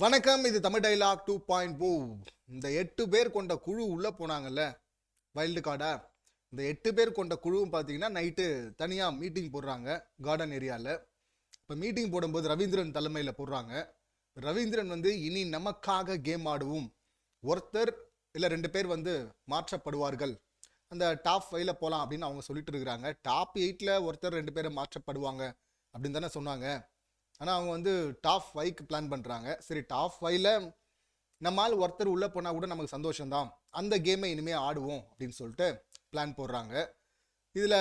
வணக்கம். இது தமிழ் டைலாக் 2.0. இந்த 8 பேர் கொண்ட குழு உள்ள போனாங்கல்ல, வைல்டு கார்டா. இந்த 8 பேர் கொண்ட குழுவும் பார்த்தீங்கன்னா நைட்டு தனியாக மீட்டிங் போடுறாங்க கார்டன் ஏரியாவில். இப்போ மீட்டிங் போடும்போது ரவீந்திரன் தலைமையில் போடுறாங்க. ரவீந்திரன் வந்து இனி நமக்காக கேம் ஆடுவோம், ஒருத்தர் இல்லை 2 பேர் வந்து மாற்றப்படுவார்கள், அந்த டாப் 5ல போகலாம் அப்படின்னு அவங்க சொல்லிட்டு இருக்கிறாங்க. டாப் 8ல் ஒருத்தர் 2 பேரை மாற்றப்படுவாங்க அப்படின்னு தானே சொன்னாங்க. ஆனால் அவங்க வந்து டாப் 5க்கு பிளான் பண்ணுறாங்க. சரி, டாப் 5ல் நம்மால் ஒருத்தர் உள்ளே போனால் கூட நமக்கு சந்தோஷம்தான், அந்த கேமை இனிமேல் ஆடுவோம் அப்படின்னு சொல்லிட்டு பிளான் போடுறாங்க. இதில்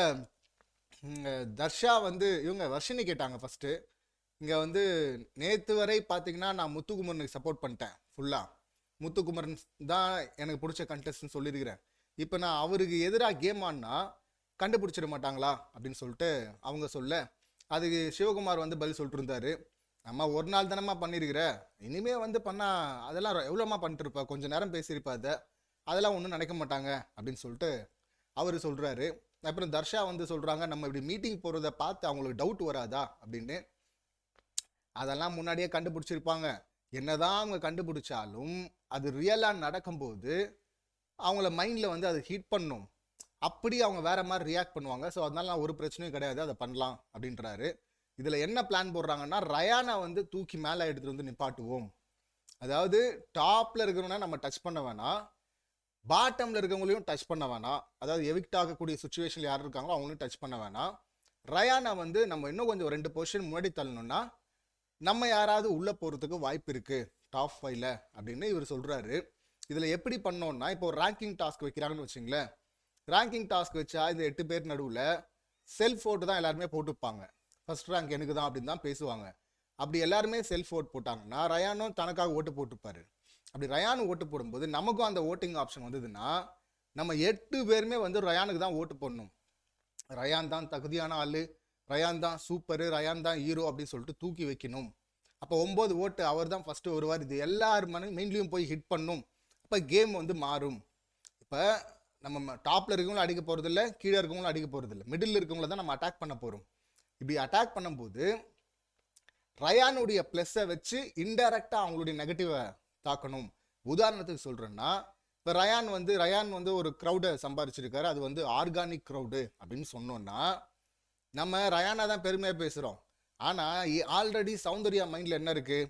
தர்ஷா வந்து இவங்க வர்ஷினி கேட்டாங்க ஃபஸ்ட்டு. இங்கே வந்து நேற்று வரை பார்த்தீங்கன்னா நான் முத்துக்குமரனுக்கு சப்போர்ட் பண்ணிட்டேன் ஃபுல்லாக. முத்துக்குமரன் தான் எனக்கு பிடிச்ச கண்டெஸ்ட்னு சொல்லியிருக்கிறேன். இப்போ நான் அவருக்கு எதிராக கேம் ஆடினா கண்டுபிடிச்சிட மாட்டாங்களா அப்படின்னு சொல்லிட்டு அவங்க சொல்ல, அதுக்கு சிவகுமார் வந்து பதில் சொல்லிட்டு இருந்தாரு, நம்ம ஒரு நாள் தானம்மா பண்ணியிருக்கிற, இனிமே வந்து பண்ணால் அதெல்லாம் எவ்வளோமா பண்ணிட்டு இருப்பா, கொஞ்சம் நேரம் பேசியிருப்பா, அதெல்லாம் ஒன்றும் நினைக்க மாட்டாங்க அப்படின்னு சொல்லிட்டு அவர் சொல்கிறாரு. அப்புறம் தர்ஷா வந்து சொல்கிறாங்க, நம்ம இப்படி மீட்டிங் போகிறத பார்த்து அவங்களுக்கு டவுட் வராதா அப்படின்னு. அதெல்லாம் முன்னாடியே கண்டுபிடிச்சிருப்பாங்க. என்னதான் அவங்க கண்டுபிடிச்சாலும் அது ரியலாக நடக்கும்போது அவங்கள மைண்டில் வந்து அது ஹீட் பண்ணும், அப்படி அவங்க வேற மாதிரி ரியாக்ட் பண்ணுவாங்க. ஸோ அதனால நான் ஒரு பிரச்சனையும் கிடையாது, அதை பண்ணலாம் அப்படின்றாரு. இதில் என்ன பிளான் போடுறாங்கன்னா, ரயானை வந்து தூக்கி மேலே எடுத்துகிட்டு வந்து நிப்பாட்டுவோம். அதாவது டாப்பில் இருக்கிறவனா நம்ம டச் பண்ண வேணாம், பாட்டமில் இருக்கவங்களையும் டச் பண்ண வேணாம். அதாவது எவிக்ட் ஆகக்கூடிய சுச்சுவேஷனில் யார் இருக்காங்களோ அவங்களையும் டச் பண்ண வேணாம். ரயானை வந்து நம்ம இன்னும் கொஞ்சம் 2 பொசிஷன் முன்னாடி தள்ளணும்னா நம்ம யாராவது உள்ளே போகிறதுக்கு வாய்ப்பு இருக்குது டாப் 5ல் அப்படின்னு இவர் சொல்கிறாரு. இதில் எப்படி பண்ணோன்னா, இப்போ ஒரு ரேங்கிங் டாஸ்க் வைக்கிறாங்கன்னு வச்சுங்களேன். ரேங்கிங் டாஸ்க் வச்சா இந்த 8 பேர் நடுவில் செல்ஃப் ஓட்டு தான் எல்லாருமே போட்டுப்பாங்க. ஃபர்ஸ்ட் ரேங்க் எனக்கு தான் அப்படின்னு தான் பேசுவாங்க. அப்படி எல்லாருமே செல்ஃப் ஓட் போட்டாங்கன்னா ரயானும் தனக்காக ஓட்டு போட்டுப்பாரு. அப்படி ரயானு ஓட்டு போடும்போது நமக்கும் அந்த ஓட்டிங் ஆப்ஷன் வந்ததுன்னா நம்ம 8 பேருமே வந்து ரயானுக்கு தான் ஓட்டு போடணும். ரயான் தான் தகுதியான ஆள், ரயான் தான் சூப்பரு, ரயான் தான் ஹீரோ அப்படின்னு சொல்லிட்டு தூக்கி வைக்கணும். அப்போ 9 ஓட்டு அவர் தான் ஃபஸ்ட்டு வருவார். இது எல்லார் மெயின்லேயும் போய் ஹிட் பண்ணும். அப்போ கேம் வந்து மாறும். இப்போ நம்ம டாப்பில் இருக்கவங்களும் அடிக்க போகிறது இல்லை, கீழே இருக்கவங்களும் அடிக்க போகிறது இல்லை, மிடில் இருக்கவங்கள தான் நம்ம அட்டாக் பண்ண போகிறோம். இப்படி அட்டாக் பண்ணும்போது ரயானுடைய ப்ளஸ்ஸை வச்சு இன்டைரக்டாக அவங்களுடைய நெகட்டிவை தாக்கணும். உதாரணத்துக்கு சொல்கிறேன்னா, இப்போ ரயான் வந்து ஒரு க்ரௌடை சம்பாரிச்சிருக்காரு, அது வந்து ஆர்கானிக் க்ரௌடு அப்படின்னு சொன்னோன்னா நம்ம ரயானா தான் பெருமையாக பேசுகிறோம். ஆனால் ஆல்ரெடி சௌந்தர்யா மைண்டில் என்ன இருக்குது,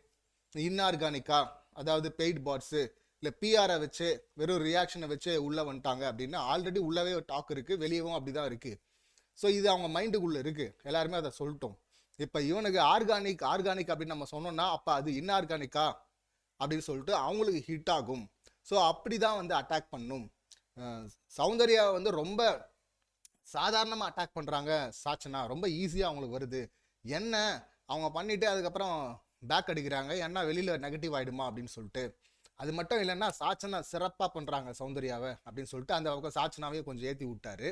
இன்ஆர்கானிக்கா, அதாவது பெய்ட் பாட்ஸு இல்லை பிஆரை வச்சு வெறும் ரியாக்ஷனை வச்சு உள்ளே வந்துட்டாங்க அப்படின்னு ஆல்ரெடி உள்ளவே டாக் இருக்குது, வெளியவும் அப்படி தான் இருக்குது. ஸோ இது அவங்க மைண்டுக்குள்ளே இருக்குது, எல்லாருமே அதை சொல்லிட்டோம். இப்போ இவனுக்கு ஆர்கானிக் அப்படின்னு நம்ம சொன்னோம்னா அப்போ அது இன்ஆர்கானிக்கா அப்படின்னு சொல்லிட்டு அவங்களுக்கு ஹிட் ஆகும். ஸோ அப்படி தான் வந்து அட்டாக் பண்ணும். சௌந்தர்யா வந்து ரொம்ப சாதாரணமாக அட்டாக் பண்ணுறாங்க சாச்சனா, ரொம்ப ஈஸியாக அவங்களுக்கு வருது. என்ன அவங்க பண்ணிவிட்டு அதுக்கப்புறம் பேக் அடிக்கிறாங்க, ஏன்னா வெளியில் நெகட்டிவ் ஆகிடுமா அப்படின்னு சொல்லிட்டு. அது மட்டும் இல்லைன்னா சாச்சனா சிறப்பாக பண்ணுறாங்க சௌந்தர்யாவை அப்படின்னு சொல்லிட்டு அந்த பக்கம் சாச்சனாவே கொஞ்சம் ஏற்றி விட்டாரு.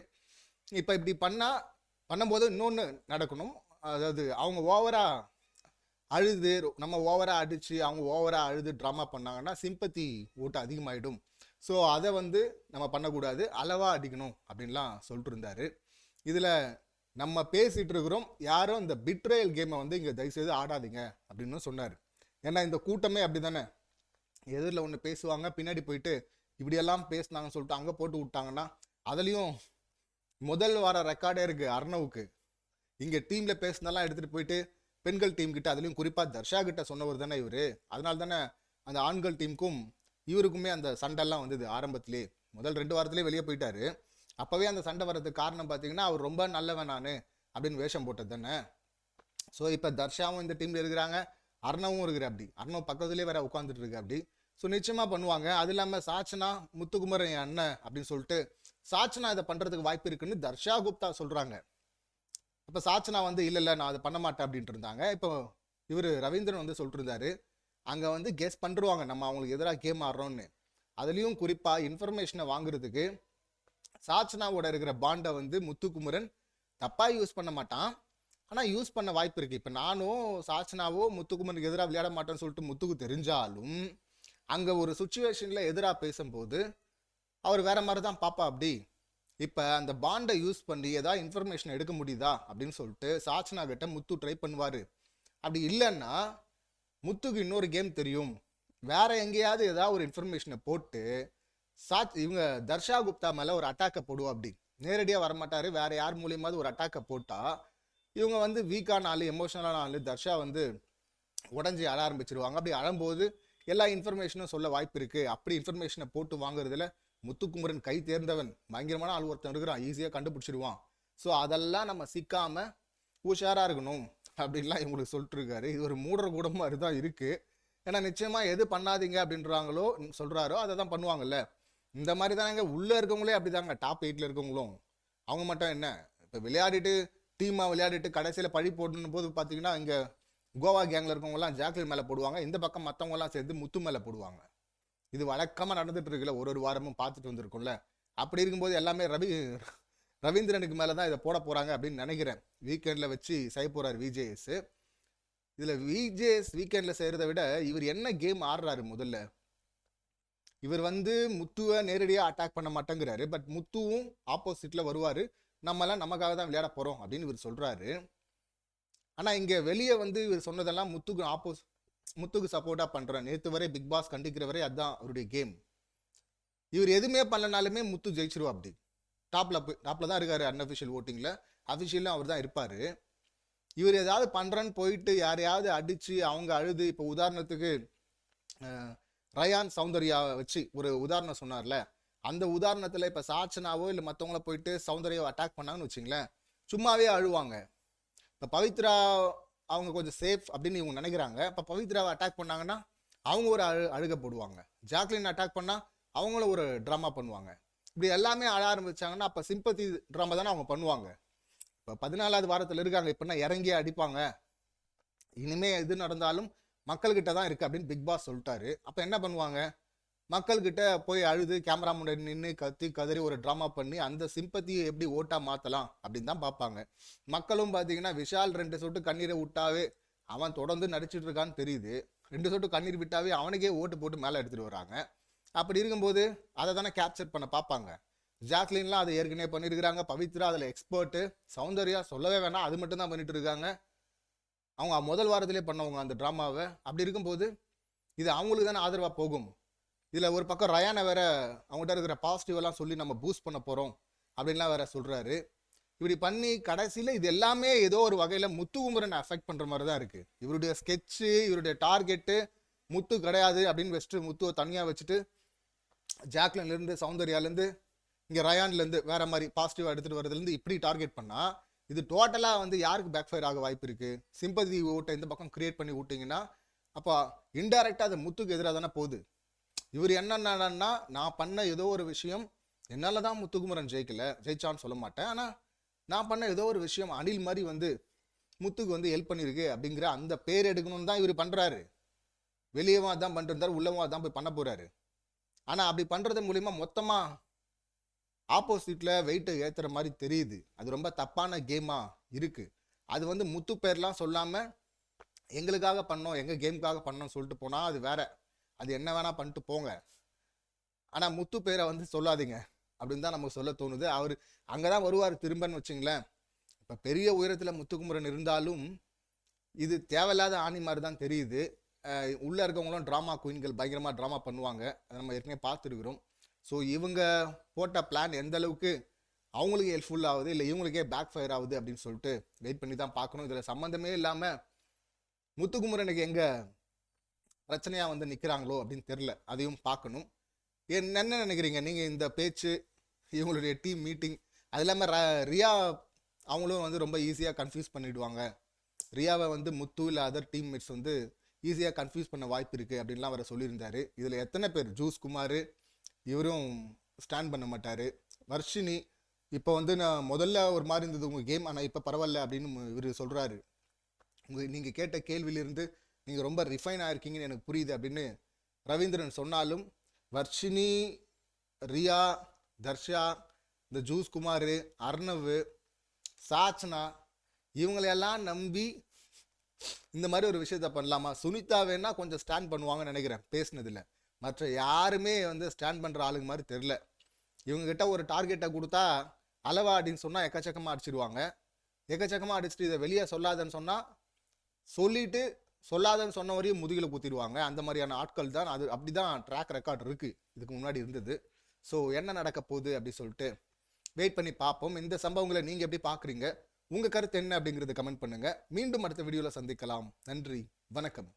இப்போ இப்படி பண்ணும்போது இன்னொன்று நடக்கணும். அதாவது அவங்க ஓவராக அழுது, நம்ம ஓவராக அடித்து அவங்க ஓவராக அழுது ட்ராமா பண்ணாங்கன்னா சிம்பத்தி ஓட்டு அதிகமாகிடும். ஸோ அதை வந்து நம்ம பண்ணக்கூடாது, அளவாக அடிக்கணும் அப்படின்லாம் சொல்லிட்டு இருந்தார். இதில் நம்ம பேசிகிட்டு இருக்கிறோம், யாரும் இந்த பிட்ரேயல் கேமை வந்து இங்கே தயவுசெய்து ஆடாதீங்க அப்படின்னு சொன்னார். ஏன்னா இந்த கூட்டமே அப்படி தானே, எதிரில் ஒன்று பேசுவாங்க, பின்னாடி போயிட்டு இப்படியெல்லாம் பேசினாங்கன்னு சொல்லிட்டு அங்கே போட்டு விட்டாங்கன்னா, அதுலேயும் முதல் வார ரெக்கார்டே இருக்குது அர்ணவுக்கு. இங்கே டீமில் பேசினெல்லாம் எடுத்துகிட்டு போயிட்டு பெண்கள் டீம் கிட்ட, அதுலேயும் குறிப்பாக தர்ஷா கிட்ட சொன்னவர் தானே இவர். அதனால தானே அந்த ஆண்கள் டீமுக்கும் இவருக்குமே அந்த சண்டைலாம் வந்தது ஆரம்பத்திலே. முதல் 2 வாரத்திலே வெளியே போயிட்டாரு. அப்போவே அந்த சண்டை வர்றதுக்கு காரணம் பார்த்தீங்கன்னா அவர் ரொம்ப நல்லவன் நான் அப்படின்னு வேஷம் போட்டது தானே. ஸோ இப்போ தர்ஷாவும் இந்த டீமில் இருக்கிறாங்க, அர்ணவும் இருக்கிற, அப்படி அர்ணவ் பக்கத்துலேயே வேற உட்காந்துட்டு இருக்கு அப்படி. ஸோ நிச்சயமாக பண்ணுவாங்க. அது இல்லாமல் சாச்சனா முத்துக்குமரன் என் அண்ணன் அப்படின்னு சொல்லிட்டு சாச்சனா இதை பண்ணுறதுக்கு வாய்ப்பு இருக்குன்னு தர்ஷா குப்தா சொல்கிறாங்க. அப்போ சாச்சனா வந்து இல்லை நான் அதை பண்ண மாட்டேன் அப்படின்ட்டு இருந்தாங்க. இப்போ இவர் ரவீந்திரன் வந்து சொல்லிட்டு இருந்தாரு, அங்கே வந்து கெஸ் பண்ணுருவாங்க நம்ம அவங்களுக்கு எதிராக கேம் ஆடுறோன்னு. அதுலேயும் குறிப்பாக இன்ஃபர்மேஷனை வாங்குறதுக்கு சாச்சனாவோட இருக்கிற பாண்டை வந்து முத்துக்குமரன் தப்பாக யூஸ் பண்ண மாட்டான், ஆனால் யூஸ் பண்ண வாய்ப்பு இருக்குது. இப்போ நானும் சாச்சனாவோ முத்துக்குமரனுக்கு எதிராக விளையாட மாட்டேன்னு சொல்லிட்டு முத்துக்கு தெரிஞ்சாலும் அங்கே ஒரு சுச்சுவேஷனில் எதிராக பேசும்போது அவர் வேற மாதிரி தான் பாப்பா அப்படி. இப்போ அந்த பாண்டை யூஸ் பண்ணி ஏதாவது இன்ஃபர்மேஷன் எடுக்க முடியுதா அப்படின்னு சொல்லிட்டு சாச்சனா கிட்ட முத்து ட்ரை பண்ணுவார். அப்படி இல்லைன்னா முத்துக்கு இன்னொரு கேம் தெரியும், வேற எங்கேயாவது ஏதாவது ஒரு இன்ஃபர்மேஷனை போட்டு இவங்க தர்ஷா குப்தா மேலே ஒரு அட்டாக்கை போடுவோம். அப்படி நேரடியாக வரமாட்டாரு, வேற யார் மூலியமாவது ஒரு அட்டாக்கை போட்டா இவங்க வந்து வீக்கான ஆள், எமோஷனலான ஆள், தர்ஷா வந்து உடஞ்சி அழ ஆரம்பிச்சிருவாங்க. அப்படி அழும்போது எல்லா இன்ஃபர்மேஷனும் சொல்ல வாய்ப்பு இருக்கு. அப்படி இன்ஃபர்மேஷனை போட்டு வாங்குறதுல முத்துக்குமரன் கை தேர்ந்தவன், பயங்கரமான ஆள் ஒருத்தன் இருக்கிறான், ஈஸியாக கண்டுபிடிச்சிருவான். ஸோ அதெல்லாம் நம்ம சிக்காம உஷாரா இருக்கணும் அப்படின்லாம் இவங்களுக்கு சொல்லிட்டு இருக்காரு. இது ஒரு மூடர் கூட மாதிரி தான் இருக்கு. ஏன்னா நிச்சயமா எது பண்ணாதீங்க அப்படின்றாங்களோ சொல்றாரோ அதை தான் பண்ணுவாங்கல்ல. இந்த மாதிரி தானே உள்ள இருக்கவங்களே அப்படிதாங்க, டாப் 8ல இருக்கவங்களும். அவங்க மட்டும் என்ன, இப்போ விளையாடிட்டு டீமாக விளையாடிட்டு கடைசியில் பழி போடணும் போது பார்த்தீங்கன்னா இங்கே கோவா கேங்கில் இருக்கவங்கலாம் ஜாக்லின் மேலே போடுவாங்க, இந்த பக்கம் மற்றவங்கலாம் சேர்ந்து முத்து மேலே போடுவாங்க. இது வழக்கமாக நடந்துட்டு இருக்குல்ல, ஒரு வாரமும் பார்த்துட்டு வந்திருக்கும்ல. அப்படி இருக்கும்போது எல்லாமே ரவீந்திரனுக்கு மேலே தான் இதை போட போகிறாங்க அப்படின்னு நினைக்கிறேன். வீக்கெண்டில் வச்சு செய்ய போகிறார் விஜேஎஸ். இதில் விஜேஎஸ் வீக்கெண்டில் செய்கிறத விட இவர் என்ன கேம் ஆடுறாரு முதல்ல, இவர் வந்து முத்துவை நேரடியாக அட்டாக் பண்ண மாட்டேங்கிறாரு. பட் முத்துவும் ஆப்போசிட்டில் வருவார், நம்மலாம் நமக்காக தான் விளையாட போகிறோம் அப்படின்னு இவர் சொல்கிறாரு. ஆனால் இங்கே வெளியே வந்து இவர் சொன்னதெல்லாம் முத்துக்கு சப்போர்ட்டாக பண்ணுறேன். நேற்று வரை பிக் பாஸ் கண்டிக்கிற வரை அதுதான் அவருடைய கேம். இவர் எதுவுமே பண்ணனாலுமே முத்து ஜெயிச்சிருவா. அப்படி டாப்பில் தான் இருக்காரு அன்அஃபிஷியல் ஓட்டிங்கில், அஃபிஷியலும் அவர் தான் இருப்பார். இவர் ஏதாவது பண்ணுறேன்னு போயிட்டு யாரையாவது அடித்து அவங்க அழுது, இப்போ உதாரணத்துக்கு ரயான் சௌந்தர்யா வச்சு ஒரு உதாரணம் சொன்னார்ல, அந்த உதாரணத்தில் இப்போ சாச்சனாவோ இல்லை மற்றவங்கள போயிட்டு சௌந்தர்யாவை அட்டாக் பண்ணாங்கன்னு வச்சுங்களேன், சும்மாவே அழுவாங்க. இப்போ பவித்ரா அவங்க கொஞ்சம் சேஃப் அப்படின்னு இவங்க நினைக்கிறாங்க. இப்போ பவித்ராவை அட்டாக் பண்ணாங்கன்னா அவங்க ஒரு அழுக போடுவாங்க, ஜாக்லின் அட்டாக் பண்ணால் அவங்களும் ஒரு ட்ராமா பண்ணுவாங்க. இப்படி எல்லாமே அழ ஆரம்பிச்சாங்கன்னா அப்போ சிம்பத்தி ட்ராமா தானே அவங்க பண்ணுவாங்க. இப்போ 14வது வாரத்தில் இருக்காங்க, இப்போனா இறங்கியே அடிப்பாங்க. இனிமே எது நடந்தாலும் மக்கள்கிட்ட தான் இருக்குது அப்படின்னு பிக் பாஸ் சொல்லிட்டாரு. அப்போ என்ன பண்ணுவாங்க, மக்கள்கிட்ட போய் அழுது கேமரா முன்னாடி நின்று கத்தி கதறி ஒரு ட்ராமா பண்ணி அந்த சிம்பத்தியை எப்படி ஓட்டா மாற்றலாம் அப்படின்னு தான் பார்ப்பாங்க. மக்களும் பார்த்தீங்கன்னா விஷால் 2 சொட்டு கண்ணீரை விட்டாவே அவன் தொடர்ந்து நடிச்சிட்டு இருக்கான்னு தெரியுது, 2 சொட்டு கண்ணீர் விட்டாவே அவனுக்கே ஓட்டு போட்டு மேலே எடுத்துகிட்டு வராங்க. அப்படி இருக்கும்போது அதை தானே கேப்சர் பண்ண பார்ப்பாங்க. ஜாக்லின்லாம் அதை ஏற்கனவே பண்ணியிருக்கிறாங்க, பவித்ரா அதில் எக்ஸ்பர்ட்டு, சௌந்தர்யா சொல்லவே வேணாம், அது மட்டும் தான் பண்ணிட்டு இருக்காங்க. அவங்க முதல் வாரத்திலே பண்ணவங்க அந்த ட்ராமாவை. அப்படி இருக்கும்போது இது அவங்களுக்கு தானே ஆதரவாக போகும். இதில் ஒரு பக்கம் ரயானை வேற அவங்ககிட்ட இருக்கிற பாசிட்டிவெல்லாம் சொல்லி நம்ம பூஸ்ட் பண்ண போகிறோம் அப்படின்லாம் வேற சொல்கிறாரு. இப்படி பண்ணி கடைசியில் இது எல்லாமே ஏதோ ஒரு வகையில் முத்துக்குமரனை அஃபெக்ட் பண்ணுற மாதிரி தான் இருக்குது. இவருடைய ஸ்கெட்சு, இவருடைய டார்கெட்டு முத்து கிடையாது அப்படின்னு வச்சுட்டு முத்துவை தனியாக வச்சுட்டு ஜாக்லின்லேருந்து சௌந்தர்யாலேருந்து இங்கே ரயான்லேருந்து வேற மாதிரி பாசிட்டிவாக எடுத்துகிட்டு வரதுலேருந்து இப்படி டார்கெட் பண்ணால் இது டோட்டலாக வந்து யாருக்கு பேக் ஃபயர் ஆக வாய்ப்பு இருக்குது. சிம்பதி ஓட்டை இந்த பக்கம் கிரியேட் பண்ணி விட்டிங்கன்னா அப்போ இன்டைரக்டாக அது முத்துக்கு எதிராக தானே போகுது. இவர் என்னன்னா நான் பண்ண ஏதோ ஒரு விஷயம் என்னால் தான் முத்துக்குமரன் ஜெயிச்சான்னு சொல்ல மாட்டேன், ஆனால் நான் பண்ண ஏதோ ஒரு விஷயம் அனில் மாதிரி வந்து முத்துக்கு வந்து ஹெல்ப் பண்ணியிருக்கு அப்படிங்கிற அந்த பேர் எடுக்கணும்னு தான் இவர் பண்ணுறாரு. வெளியவா தான் பண்ணிருந்தார், உள்ளவா தான் போய் பண்ண போகிறாரு. ஆனால் அப்படி பண்ணுறது மூலிமா மொத்தமாக ஆப்போசிட்டில் வெயிட்டை ஏற்றுற மாதிரி தெரியுது. அது ரொம்ப தப்பான கேமாக இருக்குது. அது வந்து முத்து பேர்லாம் சொல்லாமல் எங்களுக்காக பண்ணோம், எங்கள் கேமுக்காக பண்ணோம் சொல்லிட்டு போனால் அது வேற, அது என்ன வேணால் பண்ணிட்டு போங்க, ஆனால் முத்து பேரை வந்து சொல்லாதீங்க அப்படின்னு தான் நமக்கு சொல்ல தோணுது. அவர் அங்கே தான் வருவார் திரும்பன்னு வச்சுங்களேன். இப்போ பெரிய உயரத்தில் முத்துக்குமரன் இருந்தாலும் இது தேவையில்லாத ஆணி மாதிரி தான் தெரியுது. உள்ளே இருக்கவங்களும் ட்ராமா குயின்கள் பயங்கரமாக ட்ராமா பண்ணுவாங்க, அதை நம்ம ஏற்கனவே பார்த்துருக்குறோம். ஸோ இவங்க போட்ட பிளான் எந்த அளவுக்கு அவங்களுக்கு ஹெல்ப்ஃபுல் ஆகுது இல்லை இவங்களுக்கே பேக் ஃபயர் ஆகுது அப்படின்னு சொல்லிட்டு வெயிட் பண்ணி தான் பார்க்கணும். இதில் சம்மந்தமே இல்லாமல் முத்துக்குமரனுக்கு எங்கே பிரச்சனையாக வந்து நிற்கிறாங்களோ அப்படின்னு தெரில, அதையும் பார்க்கணும். என்ன நினைக்கிறீங்க நீங்கள் இந்த பேச்சு, இவங்களுடைய டீம் மீட்டிங்? அது இல்லாமல் ரியா அவங்களும் வந்து ரொம்ப ஈஸியாக கன்ஃபியூஸ் பண்ணிவிடுவாங்க. ரியாவை வந்து முத்து இல்லை அதர் டீம்மேட்ஸ் வந்து ஈஸியாக கன்ஃபியூஸ் பண்ண வாய்ப்பு இருக்குது அப்படின்லாம் அவரை சொல்லியிருந்தாரு. இதில் எத்தனை பேர், ஜூஸ் குமார் இவரும் ஸ்டாண்ட் பண்ண மாட்டார். வர்ஷினி இப்போ வந்து நான் முதல்ல ஒரு மாதிரி இருந்தது உங்கள் கேம், ஆனால் இப்போ பரவாயில்ல அப்படின்னு இவர் சொல்கிறாரு. நீங்கள் கேட்ட கேள்வியிலிருந்து நீங்கள் ரொம்ப ரிஃபைன் ஆகிருக்கீங்கன்னு எனக்கு புரியுது அப்படின்னு ரவீந்திரன் சொன்னாலும் வர்ஷினி, ரியா, தர்ஷா, இந்த ஜூஸ் குமார், அர்ணவ், சாச்சனா இவங்களையெல்லாம் நம்பி இந்த மாதிரி ஒரு விஷயத்த பண்ணலாமா? சுனிதா வேணா கொஞ்சம் ஸ்டாண்ட் பண்ணுவாங்கன்னு நினைக்கிறேன் பேசினதில், மற்ற யாருமே வந்து ஸ்டாண்ட் பண்ணுற ஆளுங்க மாதிரி தெரில. இவங்ககிட்ட ஒரு டார்கெட்டை கொடுத்தா அளவா அப்படின்னு சொன்னால் எக்கச்சக்கமாக அடிச்சிடுவாங்க. எக்கச்சக்கமாக அடிச்சுட்டு இதை வெளியே சொல்லாதன்னு சொன்னால் சொல்லிட்டு சொல்லாதன்னு சொன்ன வரையும் முதுகில் குத்திடுவாங்க. அந்த மாதிரியான ஆட்கள் தான். அது அப்படிதான் ட்ராக் ரெக்கார்ட் இருக்கு, இதுக்கு முன்னாடி இருந்தது. ஸோ என்ன நடக்க போகுது அப்படி சொல்லிட்டு வெயிட் பண்ணி பார்ப்போம். இந்த சம்பவங்களை நீங்க எப்படி பார்க்குறீங்க, உங்க கருத்து என்ன அப்படிங்கிறது கமெண்ட் பண்ணுங்க. மீண்டும் அடுத்த வீடியோவில் சந்திக்கலாம். நன்றி, வணக்கம்.